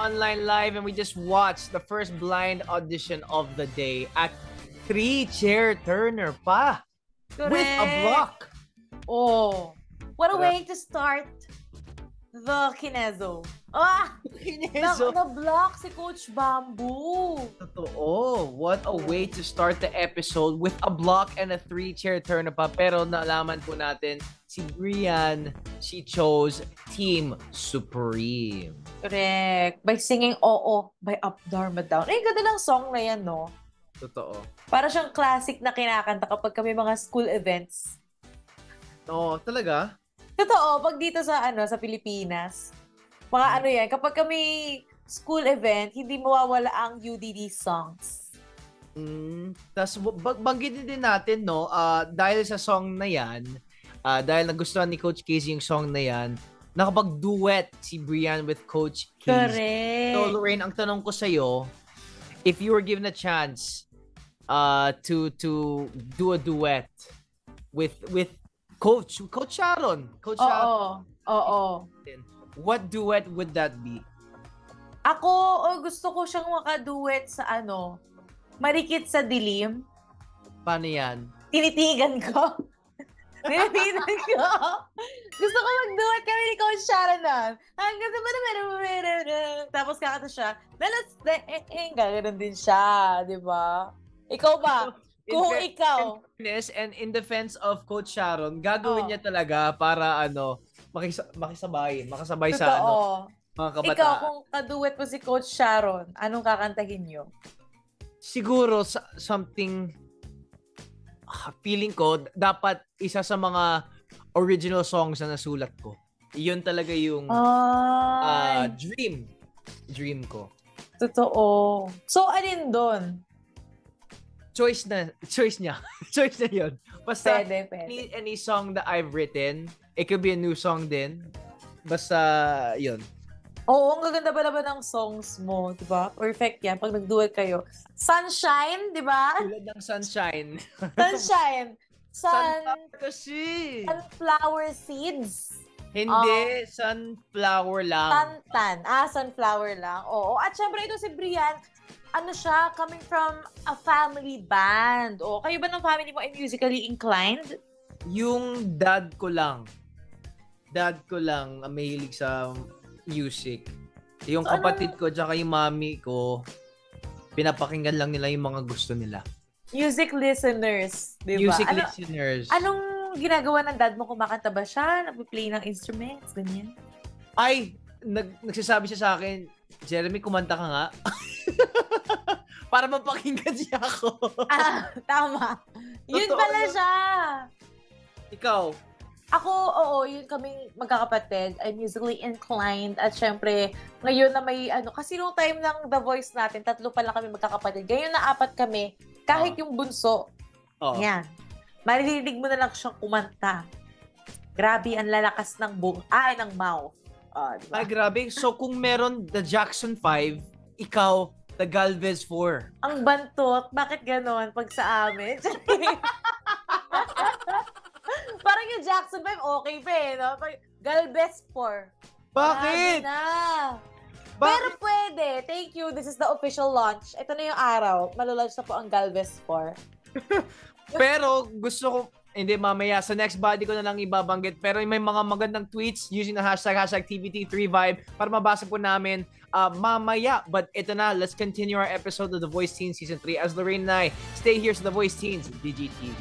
online live and we just watched the first blind audition of the day at 3-chair turner pa. Correct. With a block. Oh, what a way to start the Kinezo. Kinezo. Na-block si Coach Bamboo. Totoo. What a way to start the episode with a block and a 3-chair turn pa. Pero naalaman po natin, si Brian, she chose Team Supreme. Correct. By singing Oo by Up Dharma Down. Eh, ganda ng song na yan, no? Totoo. Para siyang classic na kinakanta kapag kami mga school events. Oo, talaga? Totoo, pag dito sa sa Pilipinas, mga ano yan, kapag kami school event, hindi mawawala ang UDD songs. Tapos banggitin din natin, no, dahil sa song na yan, dahil nagustuhan ni Coach Casey yung song na yan, nakapag-duet si Brian with Coach Casey. Correct. So, Lorraine, ang tanong ko sa'yo, if you were given a chance to do a duet with Coach Sharon. Oo. What duet would that be? Ako, gusto ko siyang makaduet sa Marikit sa Dilim. Paano yan? Tinitigan ko. Gusto ko mag-duet kami ni Coach Sharon nun. Hanggang sa tapos kakata siya. Gano'n din siya, di ba? Ikaw ba? Kung ikaw. And in defense of Coach Sharon, gagawin niya talaga para makasabay sa mga kabataan. Ikaw, kung kaduet mo si Coach Sharon, anong kakantahin niyo? Siguro something feeling ko dapat isa sa mga original songs na nasulat ko. Iyon talaga yung dream ko. Totoo. So, alin doon? Choice niya. Choice na yun. Basta, pwede. Any song that I've written, it could be a new song din. Basta, yun. Oo, ang gaganda ba naman ng songs mo, di ba? Perfect yan, pag nag-duet kayo. Sunshine, di ba? Tulad ng Sunshine. Sunshine. Sunflower kasi. Sunflower seeds. Hindi, sunflower lang. Sunflower lang. Oo. At syempre, ito si Brian, siya, coming from a family band. O, kayo ba ng family mo ay musically inclined? Yung dad ko lang ang mahilig sa music. Yung kapatid ko, tsaka yung mami ko, pinapakinggan lang nila yung mga gusto nila. Music listeners, di ba? Music listeners. Anong ginagawa ng dad mo? Kumakanta ba siya? Nag-play ng instruments? Ganyan? Ay, nagsasabi siya sa akin, Jeremy, kumanta ka nga. Para mapakinggan siya ako. Tama. Yun pala siya. Ikaw? Ako, yun kaming magkakapatid. I'm musically inclined. At syempre, ngayon na may kasi nung time ng The Voice natin, 3 pa lang kami magkakapatid. Ngayon na 4 kami, kahit yung bunso. Yan. Maririnig mo na lang siyang kumanta. Grabe, ang lalakas ng ng mouth. Diba? Ay, grabe. So, kung meron the Jackson 5, ikaw, the Galvez 4. Ang bantot. Bakit ganon pag sa amin? Parang yung Jackson 5, okay pa no? Galvez 4. Bakit? Na. Pero pwede. Thank you. This is the official launch. Ito na yung araw. Malalaunch na po ang Galvez 4. Pero gusto ko, hindi, mamaya sa next body ko na lang ibabanggit. Pero may mga magandang tweets using the hashtag TBT3Vibe para mabasa po namin mamaya. But ito na, let's continue our episode of The Voice Teens Season 3 as Lorraine and I stay here sa The Voice Teens DGTV.